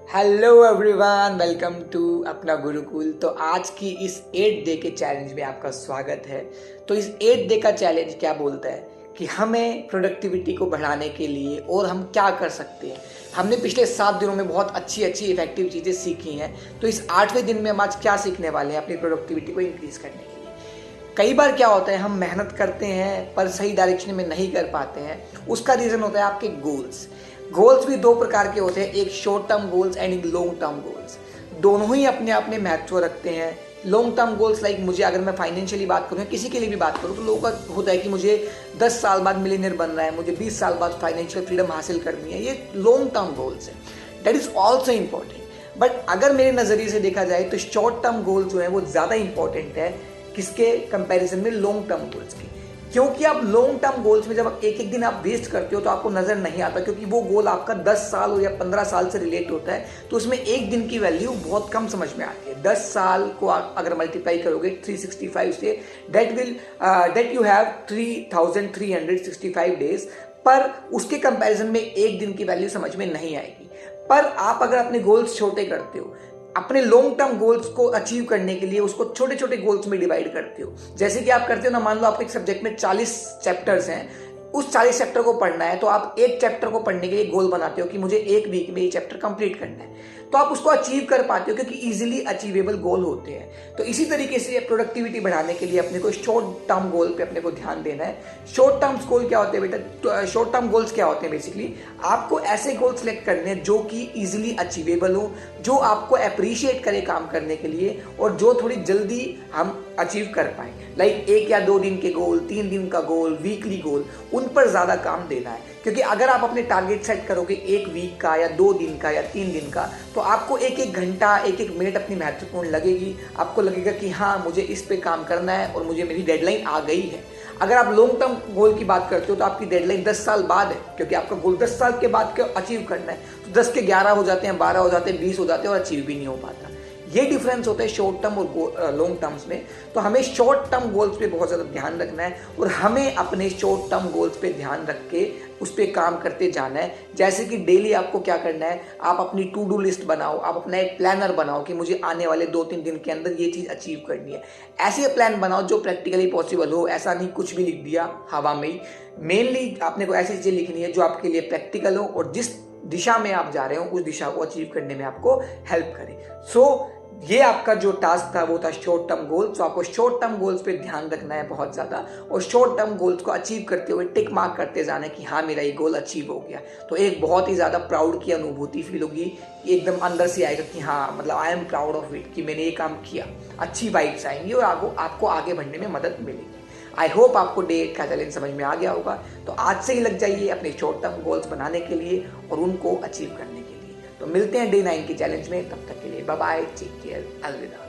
Hello everyone, welcome to अपना गुरुकुल। तो आज की इस 8 डे के चैलेंज में आपका स्वागत है। तो इस 8 डे का चैलेंज क्या बोलता है कि हमें प्रोडक्टिविटी को बढ़ाने के लिए और हम क्या कर सकते हैं। हमने पिछले 7 दिनों में बहुत अच्छी इफेक्टिव चीज़ें सीखी हैं। तो इस 8वें दिन में हम आज क्या सीखने वाले हैं अपनी प्रोडक्टिविटी को इंक्रीज़ करने के लिए। कई बार क्या होता है, हम मेहनत करते हैं पर सही डायरेक्शन में नहीं कर पाते हैं। उसका रीज़न होता है आपके गोल्स भी दो प्रकार के होते हैं, एक शॉर्ट टर्म गोल्स एंड एक लॉन्ग टर्म गोल्स। दोनों ही अपने अपने महत्व रखते हैं। लॉन्ग टर्म गोल्स लाइक मुझे, अगर मैं फाइनेंशियली बात करूँ, किसी के लिए भी बात करूँ, तो लोगों का होता है कि मुझे 10 साल बाद मिलियनेयर बनना है, मुझे 20 साल बाद फाइनेंशियल फ्रीडम हासिल करनी है। ये लॉन्ग टर्म गोल्स है, that is also important. But अगर मेरे नज़रिए से देखा जाए तो शॉर्ट टर्म गोल्स जो है वो ज़्यादा इंपॉर्टेंट है किसके कंपैरिजन में, लॉन्ग टर्म गोल्स की। क्योंकि आप लॉन्ग टर्म गोल्स में जब एक एक दिन आप वेस्ट करते हो तो आपको नजर नहीं आता, क्योंकि वो गोल आपका 10 साल हो या 15 साल से रिलेट होता है। तो उसमें एक दिन की वैल्यू बहुत कम समझ में आती है। 10 साल को आप अगर मल्टीप्लाई करोगे 365 से, डेट यू हैव 3365 डेज, पर उसके कंपैरिजन में एक दिन की वैल्यू समझ में नहीं आएगी। पर आप अगर अपने गोल्स छोटे करते हो, अपने लॉन्ग टर्म गोल्स को अचीव करने के लिए उसको छोटे छोटे गोल्स में डिवाइड करते हो। जैसे कि आप करते हो ना, मान लो आपके एक सब्जेक्ट में 40 चैप्टर्स हैं, उस 40 चैप्टर को पढ़ना है, तो आप एक चैप्टर को पढ़ने के लिए गोल बनाते हो कि मुझे एक वीक में ये चैप्टर कंप्लीट करना है। तो आप उसको अचीव कर पाते हो क्योंकि इजीली अचीवेबल गोल होते हैं। तो इसी तरीके से प्रोडक्टिविटी बढ़ाने के लिए अपने को शॉर्ट टर्म गोल पे अपने को ध्यान देना है। शॉर्ट टर्म गोल क्या होते हैं बेटा? शॉर्ट टर्म गोल्स क्या होते हैं? बेसिकली आपको ऐसे गोल सेलेक्ट करने हैं जो कि इजीली अचीवेबल हो, जो आपको अप्रिशिएट करे काम करने के लिए, और जो थोड़ी जल्दी हम अचीव कर पाए। लाइक 1 या 2 दिन के गोल, 3 दिन का गोल, वीकली गोल, उन पर ज़्यादा काम देना है। क्योंकि अगर आप अपने टारगेट सेट करोगे 1 वीक का या 2 दिन का या 3 दिन का, तो आपको एक एक घंटा, एक एक मिनट अपनी महत्वपूर्ण लगेगी। आपको लगेगा कि हाँ, मुझे इस पे काम करना है और मुझे मेरी डेडलाइन आ गई है। अगर आप लॉन्ग टर्म गोल की बात करते हो तो आपकी डेडलाइन 10 साल बाद है, क्योंकि आपका गोल 10 साल के बाद अचीव करना है। तो 10 के 11 हो जाते हैं, 12 हो जाते हैं, 20 हो जाते हैं और अचीव भी नहीं हो पाता। ये डिफरेंस होता है शॉर्ट टर्म और लॉन्ग टर्म्स में। तो हमें शॉर्ट टर्म गोल्स पे बहुत ज़्यादा ध्यान रखना है और हमें अपने शॉर्ट टर्म गोल्स पे ध्यान रख के उस पर काम करते जाना है। जैसे कि डेली आपको क्या करना है, आप अपनी टू डू लिस्ट बनाओ, आप अपना एक प्लानर बनाओ कि मुझे आने वाले 2-3 दिन के अंदर ये चीज़ अचीव करनी है। ऐसे प्लान बनाओ जो प्रैक्टिकली पॉसिबल हो, ऐसा नहीं कुछ भी लिख दिया हवा में ही। मेनली आपने को ऐसी चीज़ें लिखनी है जो आपके लिए प्रैक्टिकल हो और जिस दिशा में आप जा रहे हो उस दिशा को अचीव करने में आपको हेल्प करे। ये आपका जो टास्क था वो था शॉर्ट टर्म गोल्स। तो आपको शॉर्ट टर्म गोल्स पे ध्यान रखना है बहुत ज़्यादा, और शॉर्ट टर्म गोल्स को अचीव करते हुए टिक मार्क करते जाना है कि हाँ, मेरा ये गोल अचीव हो गया। तो एक बहुत ही ज़्यादा प्राउड की अनुभूति फील होगी, एकदम अंदर से आएगा कि हाँ, मतलब I am proud of it, कि मैंने ये काम किया। अच्छी वाइब्स आएंगी और आपको आगे बढ़ने में मदद मिलेगी। आई होप आपको डे 8 का चैलेंज समझ में आ गया होगा। तो आज से ही लग जाइए अपने शॉर्ट टर्म गोल्स बनाने के लिए और उनको अचीव करने के लिए। तो मिलते हैं डे 9 के चैलेंज में, तब तक के लिए बाय बाय, टेक केयर, अलविदा।